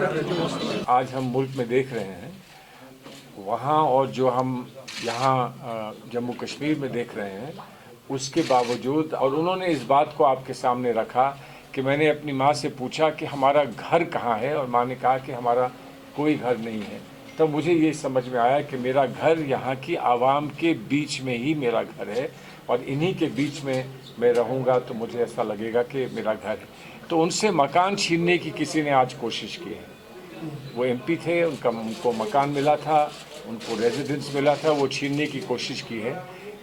आज हम मुल्क में देख रहे हैं वहाँ और जो हम यहाँ जम्मू कश्मीर में देख रहे हैं, उसके बावजूद और उन्होंने इस बात को आपके सामने रखा कि मैंने अपनी माँ से पूछा कि हमारा घर कहाँ है, और माँ ने कहा कि हमारा कोई घर नहीं है। तब मुझे ये समझ में आया कि मेरा घर यहाँ की आवाम के बीच में ही मेरा घर है, और इन्हीं के बीच में मैं रहूँगा तो मुझे ऐसा लगेगा कि मेरा घर है। तो उनसे मकान छीनने की किसी ने आज कोशिश की है। वो एमपी थे, उनको मकान मिला था, उनको रेजिडेंस मिला था, वो छीनने की कोशिश की है,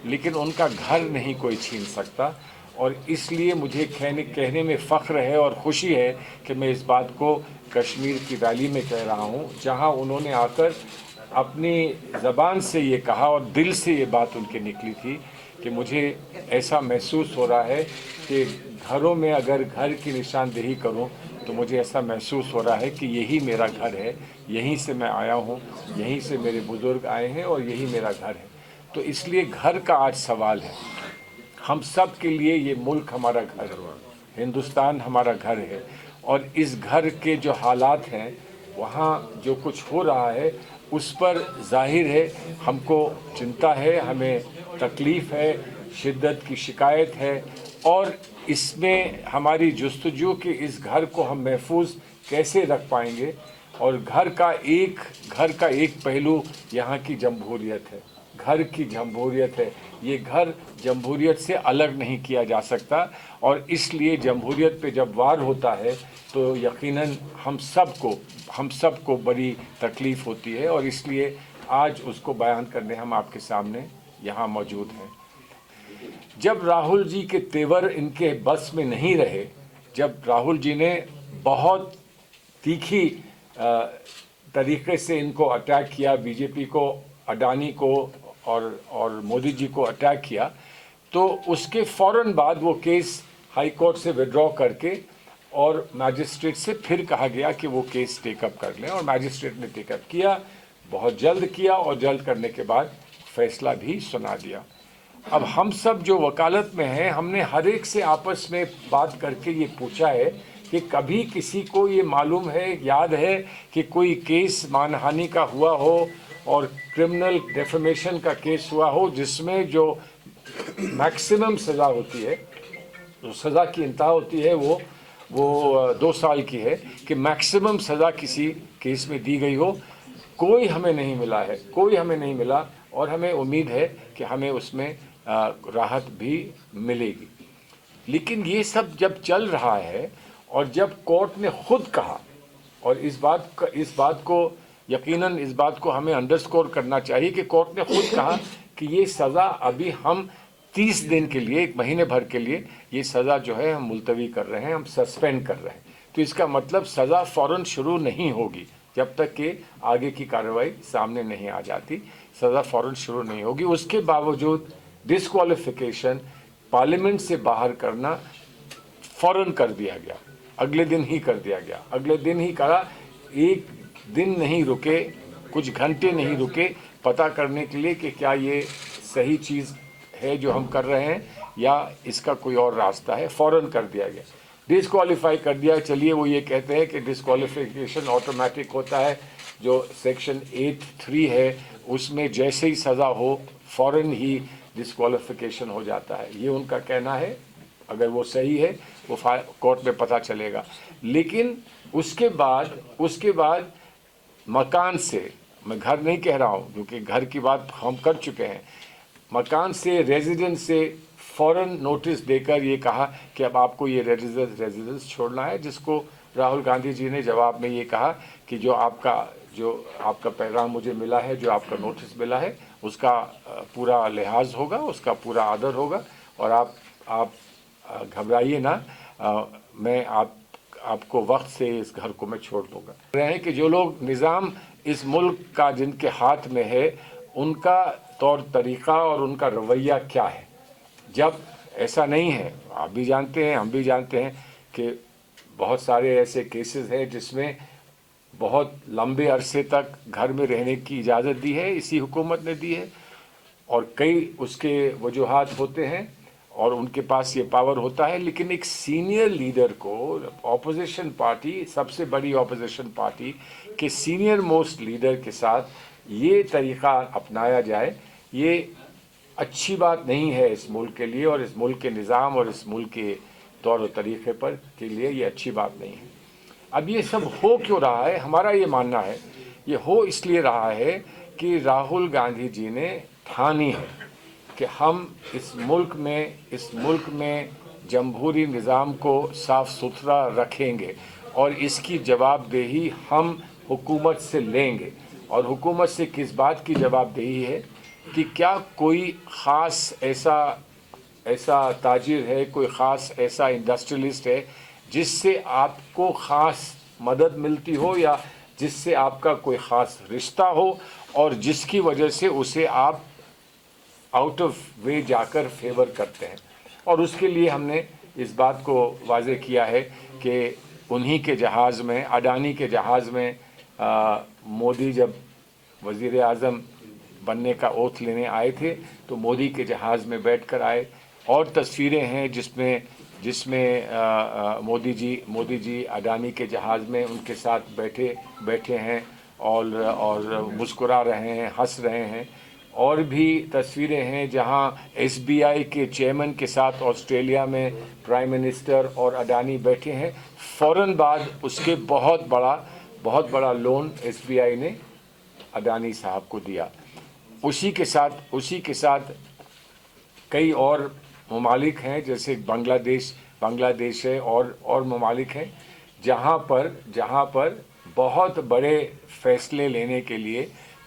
लेकिन उनका घर नहीं कोई छीन सकता। और इसलिए मुझे कहने में फ़ख्र है और खुशी है कि मैं इस बात को कश्मीर की रैली में कह रहा हूँ, जहाँ उन्होंने आकर अपनी ज़बान से ये कहा और दिल से ये बात उनकी निकली थी कि मुझे ऐसा महसूस हो रहा है कि घरों में अगर घर की निशानदेही करूं तो मुझे ऐसा महसूस हो रहा है कि यही मेरा घर है, यहीं से मैं आया हूं, यहीं से मेरे बुज़ुर्ग आए हैं और यही मेरा घर है। तो इसलिए घर का आज सवाल है। हम सब के लिए ये मुल्क हमारा घर है, हिंदुस्तान हमारा घर है, और इस घर के जो हालात हैं, वहाँ जो कुछ हो रहा है, उस पर जाहिर है हमको चिंता है, हमें तकलीफ़ है, शिद्दत की शिकायत है, और इसमें हमारी जुस्तजू कि इस घर को हम महफूज कैसे रख पाएंगे। और घर का एक पहलू यहाँ की जमहूरियत है, घर की जमहूरियत है। ये घर जमहूरियत से अलग नहीं किया जा सकता, और इसलिए जमहूरियत पे जब वार होता है तो यकीनन हम सबको बड़ी तकलीफ़ होती है, और इसलिए आज उसको बयान करने हम आपके सामने यहाँ मौजूद हैं। जब राहुल जी के तेवर इनके बस में नहीं रहे, जब राहुल जी ने बहुत तीखी तरीके से इनको अटैक किया, बीजेपी को, अडानी को और मोदी जी को अटैक किया, तो उसके फ़ौरन बाद वो केस हाई कोर्ट से विड्रॉ करके और मैजिस्ट्रेट से फिर कहा गया कि वो केस टेकअप कर लें, और मैजिस्ट्रेट ने टेकअप किया, बहुत जल्द किया, और जल्द करने के बाद फैसला भी सुना दिया। अब हम सब जो वकालत में हैं, हमने हर एक से आपस में बात करके ये पूछा है कि कभी किसी को ये मालूम है, याद है कि कोई केस मानहानि का हुआ हो और क्रिमिनल डेफेमेशन का केस हुआ हो जिसमें जो मैक्सिमम सज़ा होती है, जो सज़ा की इंतहा होती है वो 2 साल की है, कि मैक्सिमम सज़ा किसी केस में दी गई हो? कोई हमें नहीं मिला है, कोई हमें नहीं मिला, और हमें उम्मीद है कि हमें उसमें राहत भी मिलेगी। लेकिन ये सब जब चल रहा है और जब कोर्ट ने खुद कहा, और इस बात को यकीनन इस बात को हमें अंडरस्कोर करना चाहिए कि कोर्ट ने खुद कहा कि ये सज़ा अभी हम 30 दिन के लिए, 1 महीने भर के लिए ये सज़ा जो है हम मुलतवी कर रहे हैं, हम सस्पेंड कर रहे हैं। तो इसका मतलब सज़ा फ़ौरन शुरू नहीं होगी जब तक कि आगे की कार्रवाई सामने नहीं आ जाती, सज़ा फ़ौरन शुरू नहीं होगी। उसके बावजूद डिस्क्वालिफिकेशन, पार्लियामेंट से बाहर करना फ़ौरन कर दिया गया, अगले दिन ही कर दिया गया, अगले दिन ही करा। 1 दिन नहीं रुके, कुछ घंटे नहीं रुके पता करने के लिए कि क्या ये सही चीज़ है जो हम कर रहे हैं या इसका कोई और रास्ता है। फ़ौरन कर दिया गया, डिस्क्वालीफाई कर दिया। चलिए, वो ये कहते हैं कि डिस्क्वालिफिकेशन ऑटोमेटिक होता है, जो सेक्शन 8(3) है उसमें जैसे ही सज़ा हो फ़ौरन ही डिस्क्वालिफिकेशन हो जाता है। ये उनका कहना है, अगर वो सही है वो कोर्ट में पता चलेगा। लेकिन उसके बाद मकान से, मैं घर नहीं कह रहा हूँ क्योंकि घर की बात हम कर चुके हैं, मकान से, रेजिडेंस से फ़ौरन नोटिस देकर ये कहा कि अब आपको ये रेजिडेंस छोड़ना है, जिसको राहुल गांधी जी ने जवाब में ये कहा कि जो आपका पैगाम मुझे मिला है, जो आपका नोटिस मिला है, उसका पूरा लिहाज होगा, उसका पूरा आदर होगा, और आप घबराइए ना, मैं आपको वक्त से इस घर को मैं छोड़ दूंगा। रहे हैं कि जो लोग निज़ाम इस मुल्क का जिनके हाथ में है, उनका तौर तरीक़ा और उनका रवैया क्या है। जब ऐसा नहीं है, आप भी जानते हैं, हम भी जानते हैं कि बहुत सारे ऐसे केसेस हैं जिसमें बहुत लंबे अरसे तक घर में रहने की इजाज़त दी है, इसी हुकूमत ने दी है, और कई उसके वजूहात होते हैं, और उनके पास ये पावर होता है, लेकिन एक सीनियर लीडर को, ऑपोजिशन पार्टी, सबसे बड़ी ऑपोजिशन पार्टी के सीनियर मोस्ट लीडर के साथ ये तरीक़ा अपनाया जाए, ये अच्छी बात नहीं है इस मुल्क के लिए और इस मुल्क के निज़ाम और इस मुल्क के तौर और तरीक़े पर के लिए ये अच्छी बात नहीं है। अब ये सब हो क्यों रहा है? हमारा ये मानना है ये हो इसलिए रहा है कि राहुल गांधी जी ने ठानी है कि हम इस मुल्क में जमहूरी निज़ाम को साफ़ सुथरा रखेंगे और इसकी जवाबदेही हम हुकूमत से लेंगे। और हुकूमत से किस बात की जवाबदेही है कि क्या कोई ख़ास ऐसा ताजिर है, कोई ख़ास ऐसा इंडस्ट्रियलिस्ट है जिससे आपको ख़ास मदद मिलती हो या जिससे आपका कोई ख़ास रिश्ता हो और जिसकी वजह से उसे आप आउट ऑफ वे जाकर फेवर करते हैं। और उसके लिए हमने इस बात को वाज़े किया है कि उन्हीं के जहाज़ में, अडानी के जहाज़ में मोदी जब वज़ीर आज़म बनने का ओथ लेने आए थे तो मोदी के जहाज़ में बैठकर आए। और तस्वीरें हैं जिसमें मोदी जी अडानी के जहाज़ में उनके साथ बैठे हैं और मुस्कुरा रहे हैं, हंस रहे हैं। और भी तस्वीरें हैं जहां SBI के चेयरमैन के साथ ऑस्ट्रेलिया में प्राइम मिनिस्टर और अडानी बैठे हैं। फ़ौरन बाद उसके बहुत बड़ा लोन SBI ने अडानी साहब को दिया। उसी के साथ कई और ममालिक हैं, जैसे बांग्लादेश है और ममालिक हैं जहां पर बहुत बड़े फैसले लेने के लिए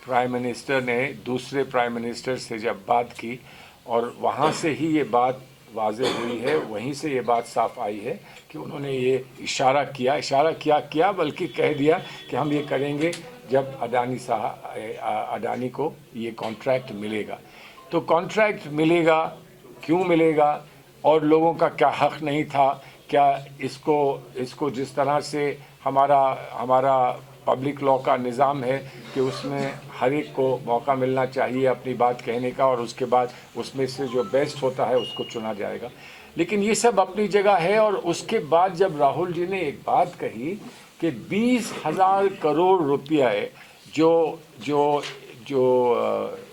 प्राइम मिनिस्टर ने दूसरे प्राइम मिनिस्टर से जब बात की और वहाँ से ही ये बात वाज़ेह हुई है, वहीं से ये बात साफ आई है कि उन्होंने ये इशारा किया बल्कि कह दिया कि हम ये करेंगे जब अडानी को ये कॉन्ट्रैक्ट मिलेगा। तो कॉन्ट्रैक्ट मिलेगा, क्यों मिलेगा और लोगों का क्या हक़ नहीं था? क्या इसको जिस तरह से हमारा पब्लिक लॉ का निज़ाम है कि उसमें हर एक को मौका मिलना चाहिए अपनी बात कहने का और उसके बाद उसमें से जो बेस्ट होता है उसको चुना जाएगा। लेकिन ये सब अपनी जगह है। और उसके बाद जब राहुल जी ने एक बात कही कि 20,000 करोड़ रुपये जो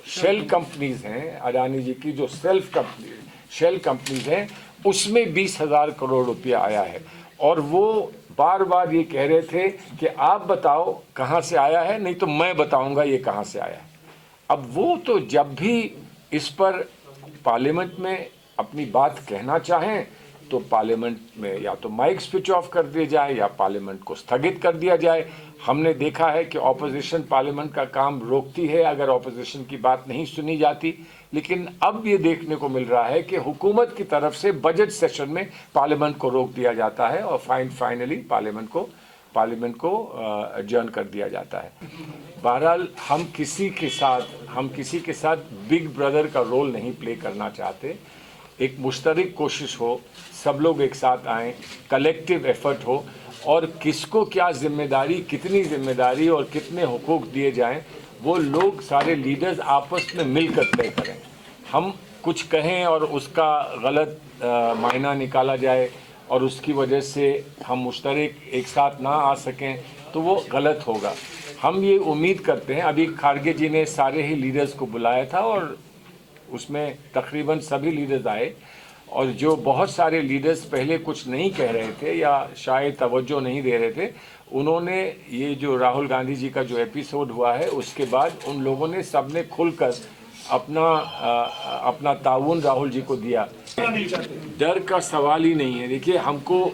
शेल कंपनीज़ हैं, अडानी जी की जो शेल कंपनीज़ हैं, उसमें 20,000 करोड़ रुपया आया है। और वो बार ये कह रहे थे कि आप बताओ कहाँ से आया है, नहीं तो मैं बताऊंगा ये कहाँ से आया है। अब वो तो जब भी इस पर पार्लियामेंट में अपनी बात कहना चाहें तो पार्लियामेंट में या तो माइक स्विच ऑफ कर दिया जाए या पार्लियामेंट को स्थगित कर दिया जाए। हमने देखा है कि ऑपोजिशन पार्लियामेंट का काम रोकती है अगर ऑपोजिशन की बात नहीं सुनी जाती। लेकिन अब ये देखने को मिल रहा है कि हुकूमत की तरफ से बजट सेशन में पार्लियामेंट को रोक दिया जाता है और फाइनली पार्लियामेंट को एडजर्न कर दिया जाता है। बहरहाल हम किसी के साथ बिग ब्रदर का रोल नहीं प्ले करना चाहते। एक मुश्तरक कोशिश हो, सब लोग एक साथ आएँ, कलेक्टिव एफर्ट हो और किसको क्या जिम्मेदारी, कितनी जिम्मेदारी और कितने हुकूक दिए जाएं वो लोग सारे लीडर्स आपस में मिलकर तय करें। हम कुछ कहें और उसका गलत मायना निकाला जाए और उसकी वजह से हम मुश्तरक एक साथ ना आ सकें तो वो गलत होगा। हम ये उम्मीद करते हैं, अभी खारगे जी ने सारे ही लीडर्स को बुलाया था और उसमें तकरीबन सभी लीडर्स आए और जो बहुत सारे लीडर्स पहले कुछ नहीं कह रहे थे या शायद तवज्जो नहीं दे रहे थे, उन्होंने ये जो राहुल गांधी जी का जो एपिसोड हुआ है उसके बाद उन लोगों ने सबने खुलकर अपना ताउन राहुल जी को दिया। डर का सवाल ही नहीं है। देखिए, हमको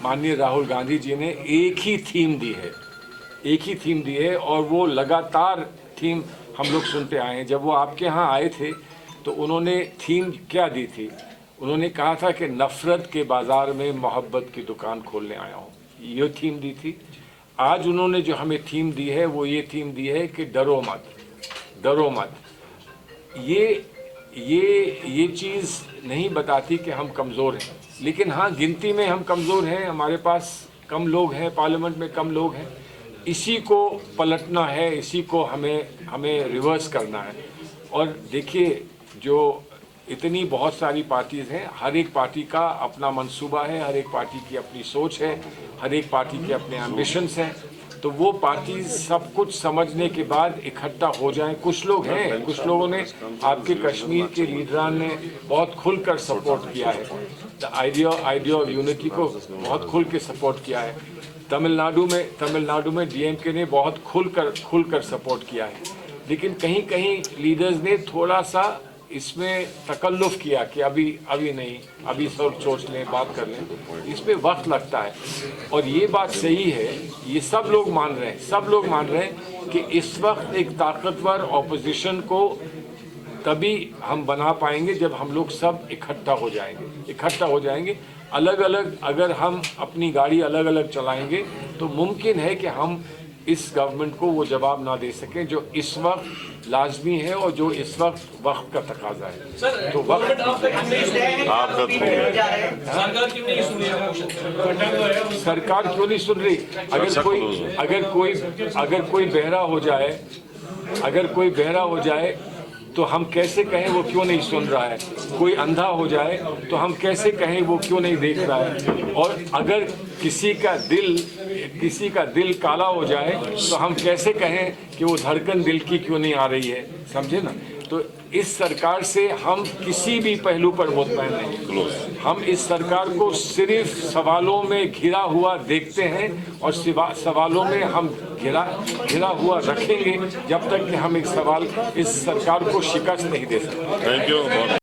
माननीय राहुल गांधी जी ने एक ही थीम दी है और वो लगातार थीम हम लोग सुनते आए हैं। जब वो आपके यहाँ आए थे तो उन्होंने थीम क्या दी थी? उन्होंने कहा था कि नफ़रत के बाज़ार में मोहब्बत की दुकान खोलने आया हूँ, ये थीम दी थी। आज उन्होंने जो हमें थीम दी है वो ये थीम दी है कि डरो मत। ये चीज़ नहीं बताती कि हम कमज़ोर हैं, लेकिन हाँ, गिनती में हम कमज़ोर हैं, हमारे पास कम लोग हैं, पार्लियामेंट में कम लोग हैं। इसी को पलटना है, इसी को हमें रिवर्स करना है। और देखिए, जो इतनी बहुत सारी पार्टीज हैं, हर एक पार्टी का अपना मंसूबा है, हर एक पार्टी की अपनी सोच है, हर एक पार्टी के अपने एम्बिशंस हैं। तो वो पार्टी सब कुछ समझने के बाद इकट्ठा हो जाएं। कुछ लोग हैं, कुछ लोगों ने आपके कश्मीर के लीडरान ने बहुत खुलकर सपोर्ट किया है, द आइडिया ऑफ यूनिटी को बहुत खुल के सपोर्ट किया है। तमिलनाडु में डीएमके ने बहुत खुलकर सपोर्ट किया है। लेकिन कहीं कहीं लीडर्स ने थोड़ा सा इसमें तकल्लुफ़ किया कि अभी नहीं, अभी सब सोच लें, बात कर लें। इसमें वक्त लगता है और ये बात सही है, ये सब लोग मान रहे हैं कि इस वक्त एक ताकतवर ऑपोजिशन को तभी हम बना पाएंगे जब हम लोग सब इकट्ठा हो जाएंगे। अलग अलग अगर हम अपनी गाड़ी अलग अलग चलाएंगे तो मुमकिन है कि हम इस गवर्नमेंट को वो जवाब ना दे सकें जो इस वक्त लाजमी है और जो इस वक्त का तकाजा है। तो वक्त सरकार क्यों नहीं सुन रही? अगर कोई बहरा हो जाए तो हम कैसे कहें वो क्यों नहीं सुन रहा है? कोई अंधा हो जाए तो हम कैसे कहें वो क्यों नहीं देख रहा है? और अगर किसी का दिल काला हो जाए तो हम कैसे कहें कि वो धड़कन दिल की क्यों नहीं आ रही है? समझे ना? तो इस सरकार से हम किसी भी पहलू पर वोट पाए नहीं। हम इस सरकार को सिर्फ सवालों में घिरा हुआ देखते हैं और सवालों में हम घिरा हुआ रखेंगे जब तक कि हम इस सरकार को शिकस्त नहीं दे सकते। Thank you.